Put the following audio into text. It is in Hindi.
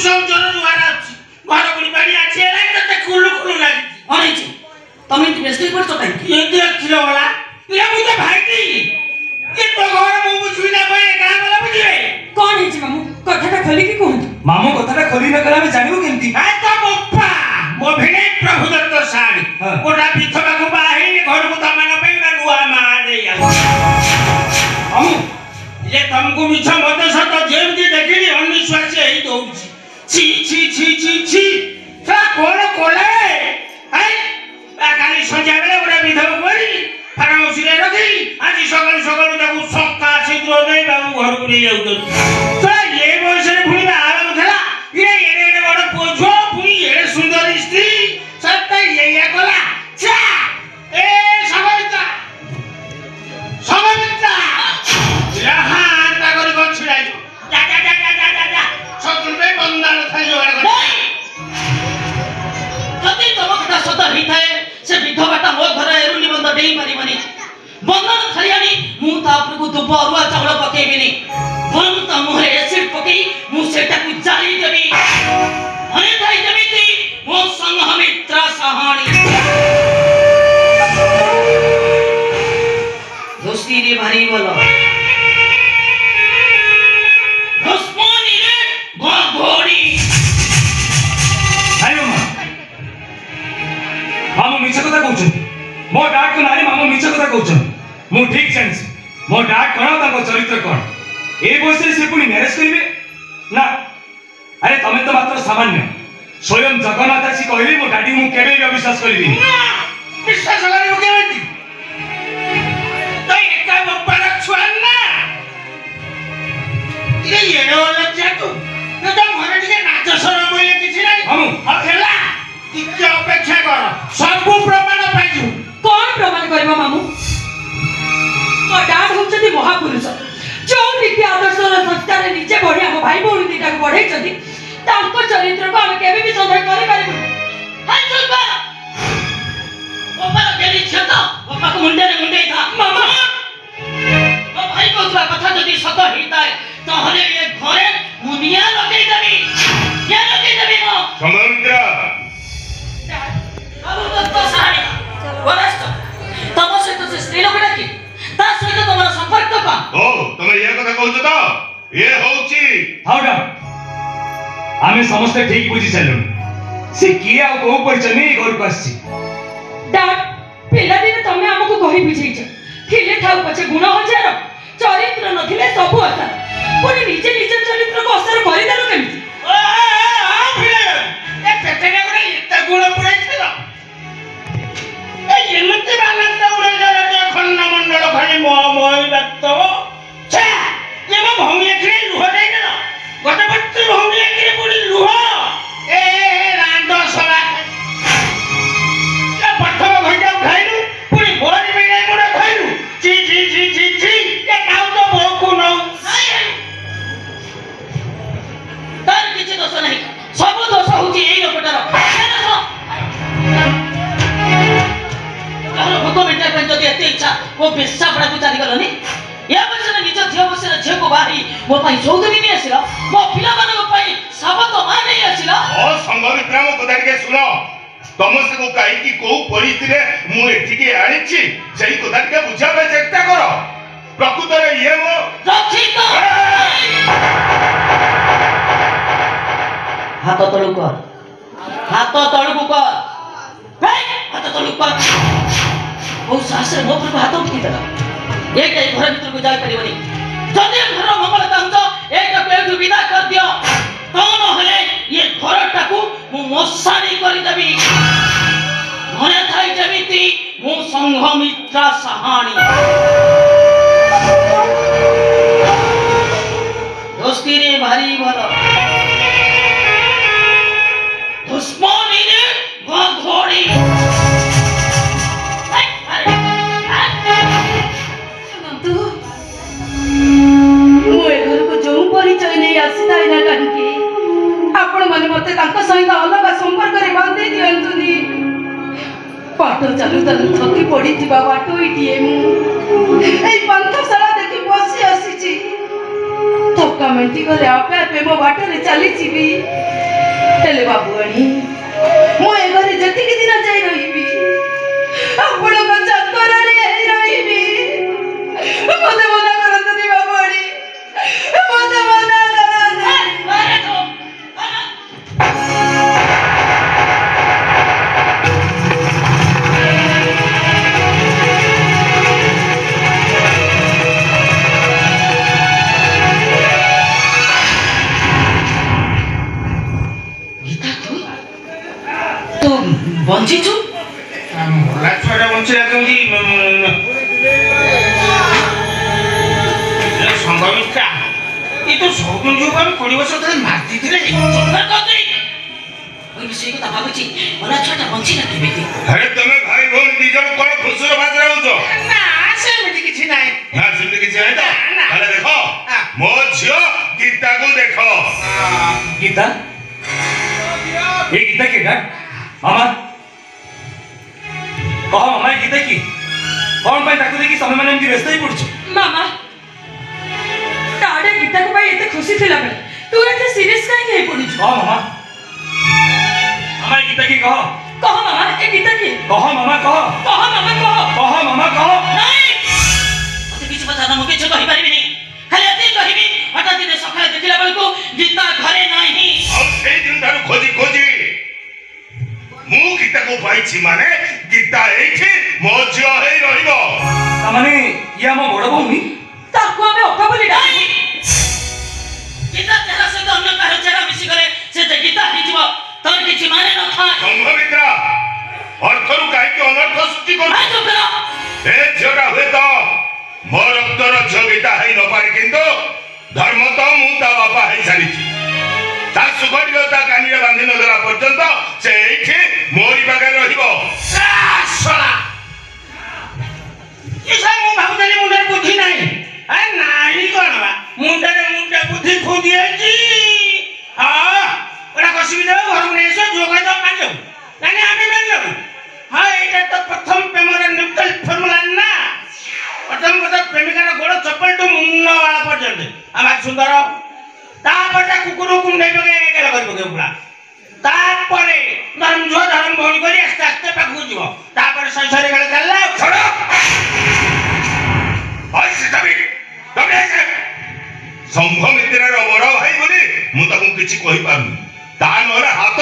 सब जन जुआर आछि घर बुली बाड़ी आछि एला तते कुलु कुलु लागि अरे छी तमे व्यस्त पर तो काई ये देखिलो वाला ये मु तो भाईटी ये तो घर मु बुझुना कोई का वाला बुझिए कोन है जी मामू कथाटा खोली की कहू मामू कथाटा खोली न कला में जानिबो केमती आ तो बप्पा मो भिने प्रभु दत्त साड़ी कोटा विधवा को बाही घर को तमान पे ना नुआ मा दे हम ये तुमको मिछा मत सत जेम जी देखिली अनिश्वास हे दउची छी छी छी छी छी सा कोन कोले है आ काली सजा बेले ओरा विधवा कोरी फारा उसिले रखी आज सकाल सकाल ताकू सक्का छिद्र देई बाबू घर को ले जाउ तो ये बयस रे भूली आराम खेला ये एडे बड़ पोछो पुनी एडे सुंदर स्त्री सब ये कोला चा ए समझता यहाँ तागर को छिड़ाई जा जा जा जा जा जा सतुल पे बंदाल थाई जोड़ा कर जति तमकटा सत ही थाए से विधवाटा मो घर एरुली बंद देई मारिबनी बंधन थरियानी मु तापर को दुब अरुआ चावल पकेबिनी बरम त मोहरे एसिड पकेई मु सेटा को जाली देबी अने थाई जमिति मो संग मित्र सहानी दोस्ती रे भारी बोलो दुश्मनी रे घोड़ी आयो मामू मिछ कथा कहउछन मो डाक को नारी मामू मिछ कथा कहउछन मु ठीक जानिस मो डाक कोन ताको चरित्र कोन ए बयस से पुनी मैरेज करिवे ना अरे तमे तो मात्र सामान्य स्वयं जगन्नाथ आसी कहली मो डाडी मु केबे भी विश्वास करिबी विश्वास करिबो केबे तो एका बप्पार छुआन ना ये वाला जातु न तो मन टिके नाच सर बोले किछि नाही हम हेला टिके अपेक्षा कर सब प्रमाण पाइजु कौन प्रमाण करबा मामू तो डाड होचती महापुरुष जो नीति आदर्श संस्कार नीचे बढ़िया हम भाई भौणी दीटा को बढ़ाई छथि तांको चरित्र को हम केबे भी संदेह करि पारिबु हाय चलबा बाबा केली छत बाबा को मुंडे रे मुंडे था मामा ओ भाई को तुरा कथा जदी सत हिताय तहले ये घरे मुनिया लगे देबी क्या लगे देबी मो समंद्र अब तो सारे वरस्त तम से तो स्त्री लोग डाकी ता सहित तमरा संपर्क का ओ तुम ये कथा कहउछ तो ये होउची हाउडा आमे समस्त ठीक बुझी चलु से किया को परिचय नहीं घर को आसी डाड पिला दिन तमे हमको कहि बुझेइछ थिले थाउ पछे गुण हजार चरित्र नथिले सब असा पुनी निजे निजे चरित्र को असर करि देलो केमि आ फिले ए पेटेगा गुण इत्ता गुण पुरै छलो ए एमते बालंत उड़े जाले ते खन्ना मंडल खाली मोय दत्तो छे ये म भौमी एखरे लुह देई देलो गटे बत्ती भौमी एखरे पुरी लुह ए रांडो सला ए पठम घंटा उठाइलु पुरी बोरी में नहीं मुड़ा खाइलु ची ची ची ची ची ए काउ तो भोकु नौ तार किछि दोष नहीं सब दोष होची एई लोकटार भोक मिटा पे जदि एते इच्छा वो बेस्सा पड़ा को चाली गलनी या बसने निज झियो बसने झियो को बाही मो पई चौधरी नहीं आसिला मो पिला माने को पई सबत मा नहीं आसिला ओ संगम प्रेम कथा के सुनो तम से को काई की को परिस्थिति रे मु एठी के आनिछि सेही कथा के बुझा पे चेष्टा करो प्रकृत रे ये मो रक्षित हाथ तळु कर हाथ तळु कर हे हाथ तळु कर ओ सासरे मो पर हाथ उठी देला एक घर भीतर को जाय परिबनी जदि घर मंगल चाहत एक को विदा कर दियो कौन हले ये घरटा को मु मसानी करि देबी मने थाई जमिति मु संघ मित्र सहानी दोस्ती रे भारी भलो दुश्मनी रे घोड़ी परिचय नहीं आसीना कहीं आपण मैंने मत सहित अलग संपर्क में बांधे दिंतुनी पाठ चालू चालू थकी पड़ी बाटो ये पांथशाला देखी बसी आसी थका मेटी गले आपे आपे मो बाटर चली हेले बाबुआणी मु ए घरे जतिक दिन जाई रहिबी आपणक चक्कररे रहिबी मते मना करतनी बाबुआणी मते मना करतनी बंचिचु मोला छुआटा बंचिला केमती संभविता ये तो सौगुन जो हम 20 वर्ष तले मारती थिले चोकर कदे ओइ विषय को भाबुची मोला छुआटा बंचिला केमिति अरे तमे भाई भोन दी जण कोन खुसुर बाज रहउछो ना सेमिति किछि नाही ना सेमिति किछि नाही त अरे देखो मो झियो गीता को देखो गीता ये गीता के डा मामा कह मामा ये गीता की कौन पाई ताकू देखि समय माने एमती व्यस्त ही पड़छ मामा ताडे गीता को भाई एते खुशी थिला बे तू एते सीरियस काहे के पड़ी छु कह मामा मामा ये गीता की कह मामा ए गीता की कह मामा कह मामा कह नाही मते किछि पता ना मुके छ कहि परिबिनी खाली अति कहिबी हटा दिने सकाळे देखिला बेलको गीता घरे नाही और से दिन दारू खोजी खोजी मु गीता को पाइछि माने गीता एठी मो झियो हेई रहिबो माने या म बड़ भौनी ताको हमें ओका बोली डाली गीता तेरा से तो अन्य काहे चेरा मिसी करे से जे गीता ही जीव तोर किछि माने न था संभवित्रा अर्थरु काहे के अनर्थ सृष्टि कर आ चुप करो ए झोड़ा हुए तो मो रक्तर झ गीता हेई न पारे किंतु धर्म तो मु ता बापा हेई सारिछि ता सुगडियोता कानिरे बांधि न देला पर्यंत से एठी मोरी पाखे रहिबो सला ये सब मु भाबुतली मुंडर बुद्धि नाही आ नाही कोन बा मुंडर बुद्धि खोदी आछि हां ओरा कसिबि दे घर में एसो जोगा दो मान लो नानी आमे मान लो हां एटा तो प्रथम प्रेमर न्यूट्रल फॉर्मूला ना प्रथम कथा प्रेमिकार गोड़ चप्पल टू मुन्ना वाला पर्यंत आमा सुंदर तापटा कुकुर को नै बगे गेला कर बगे पुरा तापरे धर्म जो धर्म भोल करी आस्ते आस्ते पाखु जीव तापर संसारी गल चलला छोड़ो ओइ सिताबी तमे से संभव मित्रर बड़ भाई बोली मु ताकू किछि कहि पारुनी ता नले हाथ